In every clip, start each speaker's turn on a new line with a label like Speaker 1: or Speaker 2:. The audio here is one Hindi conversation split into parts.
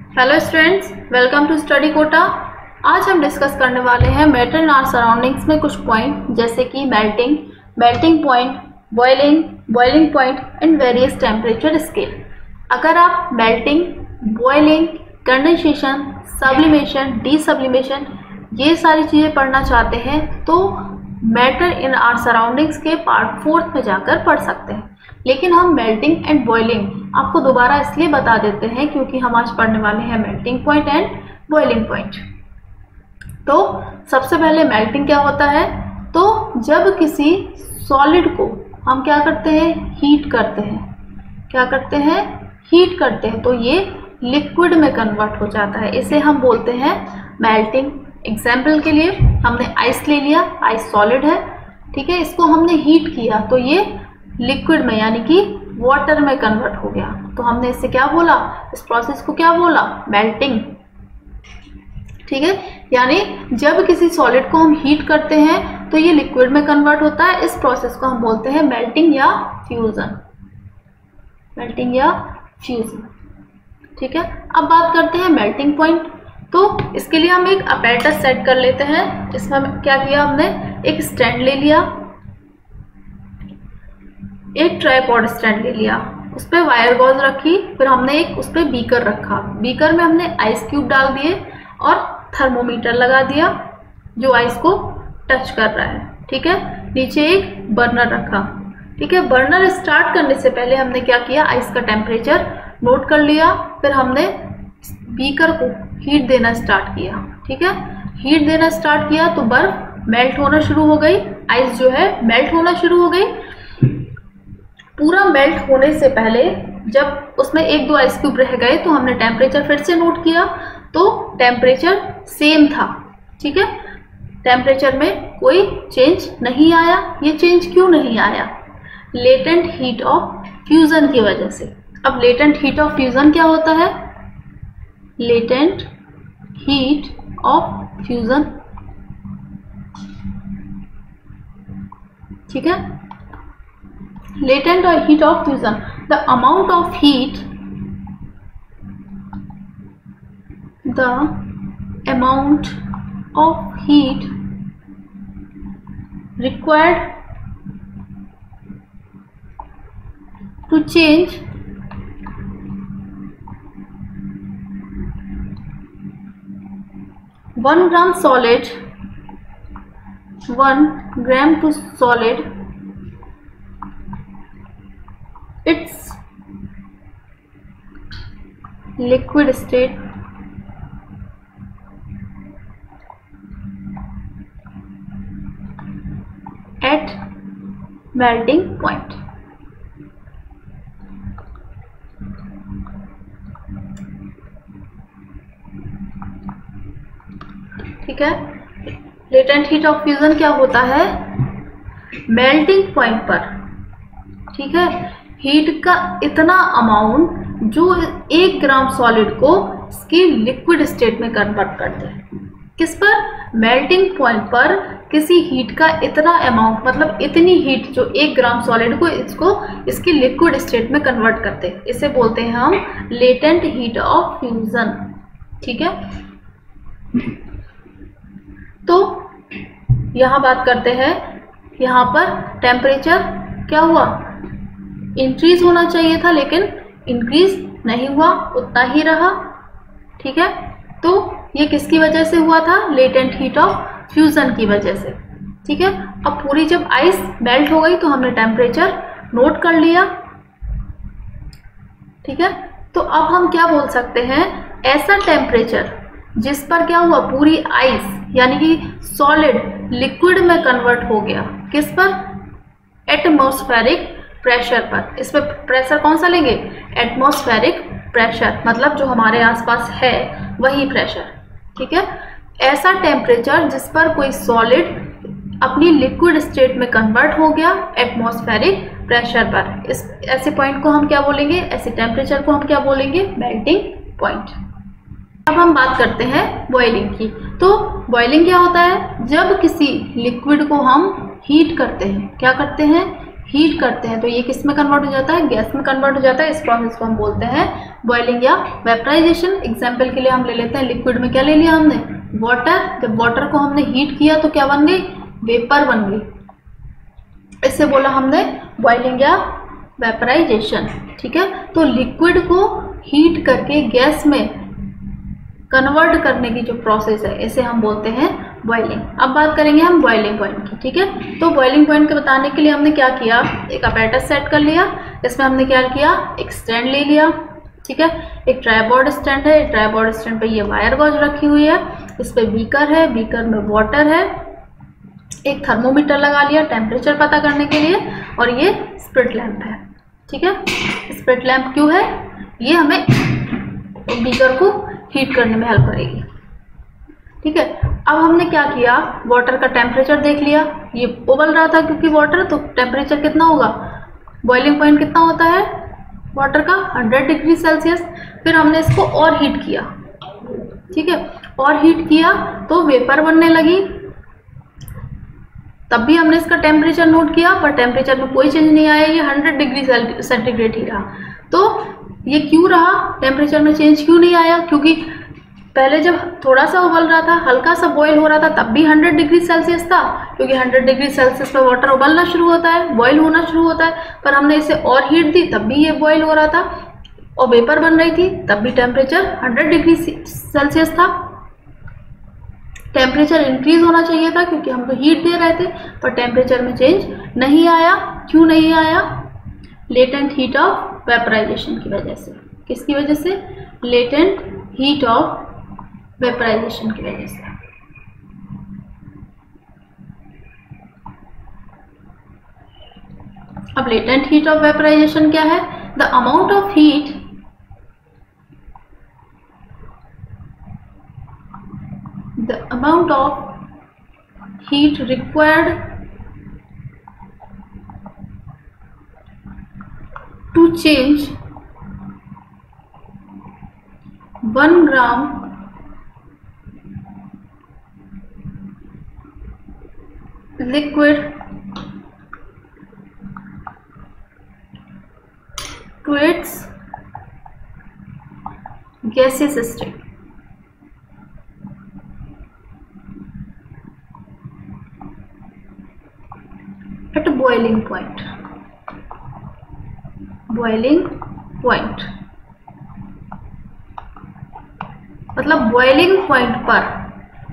Speaker 1: Hello students, welcome to study Kota. आज हम डिस्कस करने वाले हैं मैटर इन आवर सराउंडिंग्स में कुछ पॉइंट जैसे कि melting, melting point, boiling, boiling point and various temperature scale. अगर आप मेल्टिंग, बॉइलिंग, कंडेंसेशन, सब्लिमेशन, डीसब्लिमेशन ये सारी चीज़ें पढ़ना चाहते हैं तो मैटर इन आवर सराउंडिंग्स के पार्ट 4 में जाकर पढ़ सकते हैं। लेकिन हम मेल्टिंग एंड बॉइलिंग आपको दोबारा इसलिए बता देते हैं क्योंकि हम आज पढ़ने वाले हैं melting point and boiling point. तो सबसे पहले मेल्टिंग क्या होता है? तो जब किसी सॉलिड को हम क्या करते हैं? हीट करते हैं। क्या करते हैं? हीट करते हैं तो ये लिक्विड में कन्वर्ट हो जाता है, इसे हम बोलते हैं मेल्टिंग। एग्जाम्पल के लिए हमने आइस ले लिया, आइस सॉलिड है, ठीक है, इसको हमने हीट किया तो ये लिक्विड में यानी कि वाटर में कन्वर्ट हो गया। तो हमने इससे क्या बोला? इस प्रोसेस को क्या बोला? मेल्टिंग। ठीक है, यानी जब किसी सॉलिड को हम हीट करते हैं तो ये लिक्विड में कन्वर्ट होता है। इस प्रोसेस को हम बोलते हैं मेल्टिंग या फ्यूजन। मेल्टिंग या फ्यूजन, ठीक है। अब बात करते हैं मेल्टिंग पॉइंट। तो इसके लिए हम एक अपैरेटस सेट कर लेते हैं। इसमें क्या किया हमने? एक स्टैंड ले लिया, एक ट्राइपॉड स्टैंड ले लिया, उस पर वायर गॉज रखी, फिर हमने एक उस पर बीकर रखा। बीकर में हमने आइस क्यूब डाल दिए और थर्मोमीटर लगा दिया जो आइस को टच कर रहा है, ठीक है। नीचे एक बर्नर रखा, ठीक है। बर्नर स्टार्ट करने से पहले हमने क्या किया? आइस का टेम्परेचर नोट कर लिया, फिर हमने बीकर को हीट देना स्टार्ट किया, ठीक है। हीट देना स्टार्ट किया तो बर्फ मेल्ट होना शुरू हो गई, आइस जो है मेल्ट होना शुरू हो गई। पूरा मेल्ट होने से पहले जब उसमें एक दो आइस क्यूब रह गए तो हमने टेम्परेचर फिर से नोट किया तो टेम्परेचर सेम था, ठीक है। टेम्परेचर में कोई चेंज नहीं आया। ये चेंज क्यों नहीं आया? लेटेंट हीट ऑफ फ्यूजन की वजह से। अब लेटेंट हीट ऑफ फ्यूजन क्या होता है? लेटेंट हीट ऑफ फ्यूजन, ठीक है। Latent or heat of fusion, the amount of heat required to change 1 gram solid, 1 gram to solid, its liquid state at melting point। ठीक है, लेटेंट हीट ऑफ फ्यूजन क्या होता है? मेल्टिंग पॉइंट पर, ठीक है, हीट का इतना अमाउंट जो 1 ग्राम सॉलिड को इसकी लिक्विड स्टेट में कन्वर्ट कर दे। किस पर? मेल्टिंग पॉइंट पर किसी हीट का इतना अमाउंट, मतलब इतनी हीट जो 1 ग्राम सॉलिड को इसकी लिक्विड स्टेट में कन्वर्ट करते, इसे बोलते हैं हम लेटेंट हीट ऑफ फ्यूजन, ठीक है। तो यहाँ बात करते हैं, यहाँ पर टेम्परेचर क्या हुआ? इंक्रीज होना चाहिए था लेकिन इंक्रीज नहीं हुआ, उतना ही रहा, ठीक है। तो ये किसकी वजह से हुआ था? लेटेंट हीट ऑफ फ्यूजन की वजह से, ठीक है। अब पूरी जब आइस मेल्ट हो गई तो हमने टेम्परेचर नोट कर लिया, ठीक है। तो अब हम क्या बोल सकते हैं? ऐसा टेम्परेचर जिस पर क्या हुआ? पूरी आइस यानी कि सॉलिड लिक्विड में कन्वर्ट हो गया। किस पर? एटमॉस्फेरिक प्रेशर पर। इस पर प्रेशर कौन सा लेंगे? एटमॉस्फेरिक प्रेशर, मतलब जो हमारे आसपास है वही प्रेशर, ठीक है। ऐसा टेम्परेचर जिस पर कोई सॉलिड अपनी लिक्विड स्टेट में कन्वर्ट हो गया एटमॉस्फेरिक प्रेशर पर। ऐसे पॉइंट को हम क्या बोलेंगे? ऐसे टेम्परेचर को हम क्या बोलेंगे? Melting point. अब हम बात करते हैं बॉइलिंग की। तो बॉइलिंग क्या होता है? जब किसी लिक्विड को हम हीट करते हैं, क्या करते हैं? हीट करते हैं तो ये किस में कन्वर्ट हो जाता है, गैस में कन्वर्ट हो जाता है। इस प्रोसेस को हम बोलते हैं बॉइलिंग या वेपराइजेशन। एग्जाम्पल के लिए हम ले लेते हैं लिक्विड में क्या ले लिया हमने, वाटर। जब वाटर को हमने हीट किया तो क्या बन गई, वेपर बन गई। इससे बोला हमने बॉइलिंग या वेपराइजेशन। ठीक है, तो लिक्विड को हीट करके गैस में कन्वर्ट करने की जो प्रोसेस है इसे हम बोलते हैं बॉइलिंग। अब बात करेंगे हम बॉइलिंग पॉइंट की। ठीक है, तो बॉइलिंग पॉइंट के बताने के लिए हमने क्या किया, एक अपैरेटस सेट कर लिया। इसमें हमने क्या किया, एक स्टैंड ले लिया। ठीक है, एक ट्राइपॉड स्टैंड है। ट्राइपॉड स्टैंड पे ये वायर गॉज रखी हुई है। इस पे बीकर है, बीकर में वाटर है। एक थर्मोमीटर लगा लिया टेम्परेचर पता करने के लिए, और ये स्प्रिट लैंप है। ठीक है, स्प्रिट लैंप क्यों है, ये हमें बीकर को हीट करने में हेल्प करेगी। ठीक है, अब हमने क्या किया, वाटर का टेम्परेचर देख लिया। ये उबल रहा था क्योंकि वाटर, तो टेम्परेचर कितना होगा, बॉइलिंग पॉइंट कितना होता है वाटर का, 100 डिग्री सेल्सियस। फिर हमने इसको और हीट किया। ठीक है, और हीट किया तो वेपर बनने लगी। तब भी हमने इसका टेम्परेचर नोट किया, पर टेम्परेचर में कोई चेंज नहीं आया, ये 100 डिग्री सेंटीग्रेड ही रहा। तो ये क्यों रहा, टेम्परेचर में चेंज क्यों नहीं आया, क्योंकि पहले जब थोड़ा सा उबल रहा था, हल्का सा बॉयल हो रहा था, तब भी 100 डिग्री सेल्सियस था, क्योंकि 100 डिग्री सेल्सियस पर वाटर उबलना शुरू होता है, बॉयल होना शुरू होता है। पर हमने इसे और हीट दी, तब भी ये बॉयल हो रहा था और वेपर बन रही थी, तब भी टेम्परेचर 100 डिग्री सेल्सियस था। टेम्परेचर इंक्रीज होना चाहिए था क्योंकि हम तो हीट दे रहे थे, पर टेम्परेचर में चेंज नहीं आया। क्यों नहीं आया, लेटेंट हीट ऑफ वेपराइजेशन की वजह से। किसकी वजह से, लेटेंट हीट ऑफ वेपराइजेशन की वजह से। अब लेटेंट हीट ऑफ वेपराइजेशन क्या है, the amount of heat required to change 1 gram liquid to its gaseous state. At boiling point, मतलब बॉइलिंग पॉइंट पर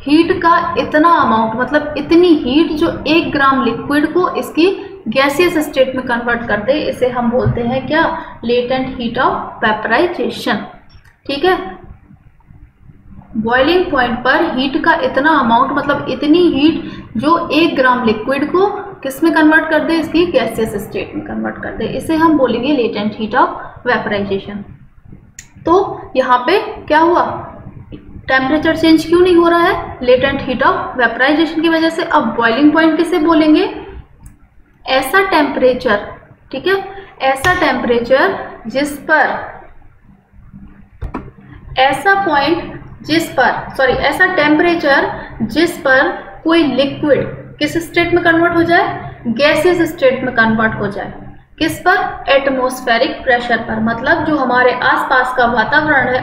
Speaker 1: हीट का इतना अमाउंट, मतलब इतनी हीट जो 1 ग्राम लिक्विड को इसकी गैसियस स्टेट में कन्वर्ट कर दे, इसे हम बोलते हैं क्या, लेटेंट हीट ऑफ वेपराइजेशन। ठीक है, बॉइलिंग पॉइंट पर हीट का इतना अमाउंट, मतलब इतनी हीट जो 1 ग्राम लिक्विड को किस में कन्वर्ट कर दे, इसकी गैसियस स्टेट में कन्वर्ट कर दे, इसे हम बोलेंगे लेटेंट हीट ऑफ वेपराइजेशन। तो यहाँ पे क्या हुआ, टेम्परेचर चेंज क्यों नहीं हो रहा है, लेटेंट हीट ऑफ वेपराइजेशन की वजह से। अब बॉइलिंग पॉइंट किसे बोलेंगे, ऐसा टेम्परेचर, ठीक है, ऐसा टेम्परेचर जिस पर, ऐसा पॉइंट जिस पर, सॉरी, ऐसा टेम्परेचर जिस पर कोई लिक्विड किस स्टेट में कन्वर्ट हो जाए, गैसियस स्टेट में कन्वर्ट हो जाए। किस पर, एटमॉस्फेरिक प्रेशर पर, मतलब जो हमारे आसपास का वातावरण है,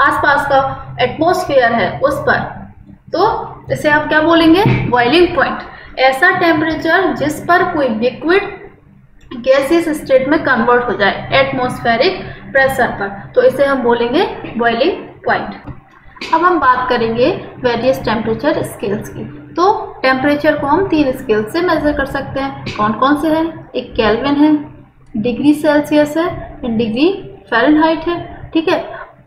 Speaker 1: आसपास का एटमॉस्फेयर है उस पर। तो इसे आप क्या बोलेंगे, बॉइलिंग पॉइंट, ऐसा टेम्परेचर जिस पर कोई लिक्विड गैसियस स्टेट में कन्वर्ट हो जाए एटमॉस्फेरिक प्रेशर पर, तो इसे हम बोलेंगे बॉइलिंग पॉइंट। अब हम बात करेंगे वेरियस टेम्परेचर स्केल्स की। तो टेम्परेचर को हम 3 स्केल से मेजर कर सकते हैं। कौन कौन से हैं, एक केल्विन है, डिग्री सेल्सियस है, एंड डिग्री फ़ारेनहाइट है। ठीक है,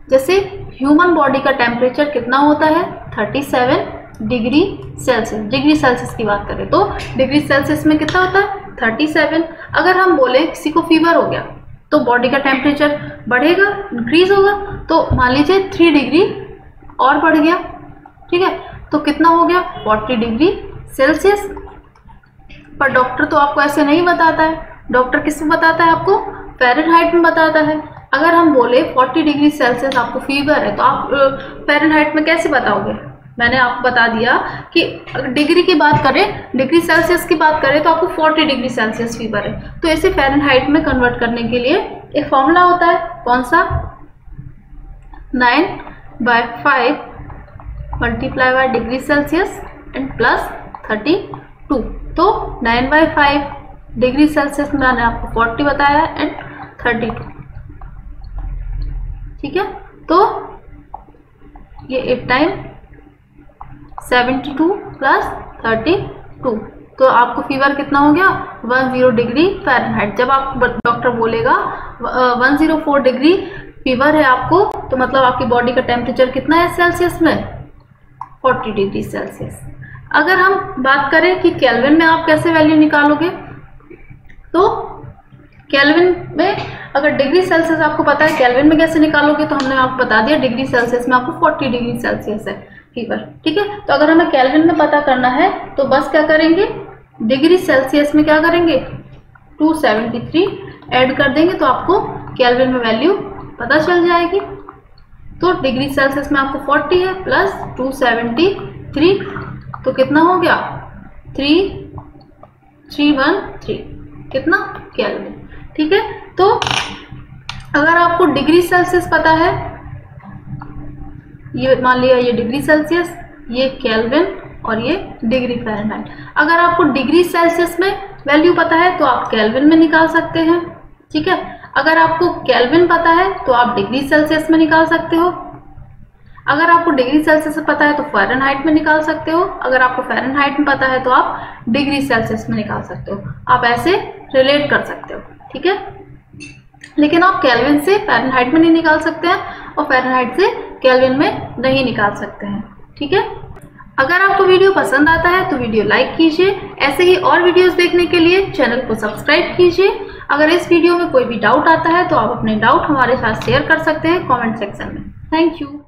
Speaker 1: जैसे ह्यूमन बॉडी का टेम्परेचर कितना होता है, 37 डिग्री सेल्सियस। डिग्री सेल्सियस की बात करें तो डिग्री सेल्सियस में कितना होता है, 37। अगर हम बोले किसी को फीवर हो गया तो बॉडी का टेम्परेचर बढ़ेगा, इंक्रीज होगा, तो मान लीजिए 3 डिग्री और बढ़ गया। ठीक है, तो कितना हो गया, 40 डिग्री सेल्सियस। पर डॉक्टर तो आपको ऐसे नहीं बताता है, डॉक्टर किस में बताता है, आपको फ़ारेनहाइट में बताता है। अगर हम बोले 40 डिग्री सेल्सियस आपको फीवर है, तो आप फ़ारेनहाइट में कैसे बताओगे, मैंने आपको बता दिया कि डिग्री की बात करें, डिग्री सेल्सियस की बात करें तो आपको 40 डिग्री सेल्सियस फीवर है। तो इसे फ़ारेनहाइट में कन्वर्ट करने के लिए एक फॉर्मूला होता है, कौन सा, 9/5 multiply by degree Celsius and plus 32। तो 9/5 डिग्री सेल्सियस में मैंने आपको 40 बताया एंड 32, ठीक है। तो ये 8 टाइम 72 प्लस 32, तो आपको फीवर कितना हो गया, 10 डिग्री फ़ारेनहाइट। जब आपको डॉक्टर बोलेगा 104 डिग्री फीवर है आपको, तो मतलब आपकी बॉडी का टेम्परेचर कितना है सेल्सियस में, 40 डिग्री सेल्सियस। अगर हम बात करें कि केल्विन में आप कैसे वैल्यू निकालोगे, तो केल्विन में अगर डिग्री सेल्सियस आपको पता है, केल्विन में कैसे निकालोगे, तो हमने आपको बता दिया डिग्री सेल्सियस में आपको 40 डिग्री सेल्सियस है फीवर, ठीक है। तो अगर हमें केल्विन में पता करना है तो बस क्या करेंगे, डिग्री सेल्सियस में क्या करेंगे, 273 ऐड कर देंगे तो आपको केल्विन में वैल्यू पता चल जाएगी। तो डिग्री सेल्सियस में आपको 40 है प्लस 273, तो कितना हो गया, 3313 कितना, केल्विन, ठीक है। तो अगर आपको डिग्री सेल्सियस पता है, ये मान लिया ये डिग्री सेल्सियस, ये केल्विन और ये डिग्री फ़ारेनहाइट। अगर आपको डिग्री सेल्सियस में वैल्यू पता है तो आप केल्विन में निकाल सकते हैं, ठीक है। अगर आपको केल्विन पता है तो आप डिग्री सेल्सियस में निकाल सकते हो। अगर आपको डिग्री सेल्सियस में पता है तो फ़ारेनहाइट में निकाल सकते हो। अगर आपको फ़ारेनहाइट में पता है तो आप डिग्री सेल्सियस में निकाल सकते हो। आप ऐसे रिलेट कर सकते हो, ठीक है। लेकिन आप केल्विन से फ़ारेनहाइट में नहीं निकाल सकते हैं और फ़ारेनहाइट से केल्विन में नहीं निकाल सकते हैं, ठीक है। अगर आपको वीडियो पसंद आता है तो वीडियो लाइक कीजिए। ऐसे ही और वीडियोस देखने के लिए चैनल को सब्सक्राइब कीजिए। अगर इस वीडियो में कोई भी डाउट आता है तो आप अपने डाउट हमारे साथ शेयर कर सकते हैं कमेंट सेक्शन में। Thank you.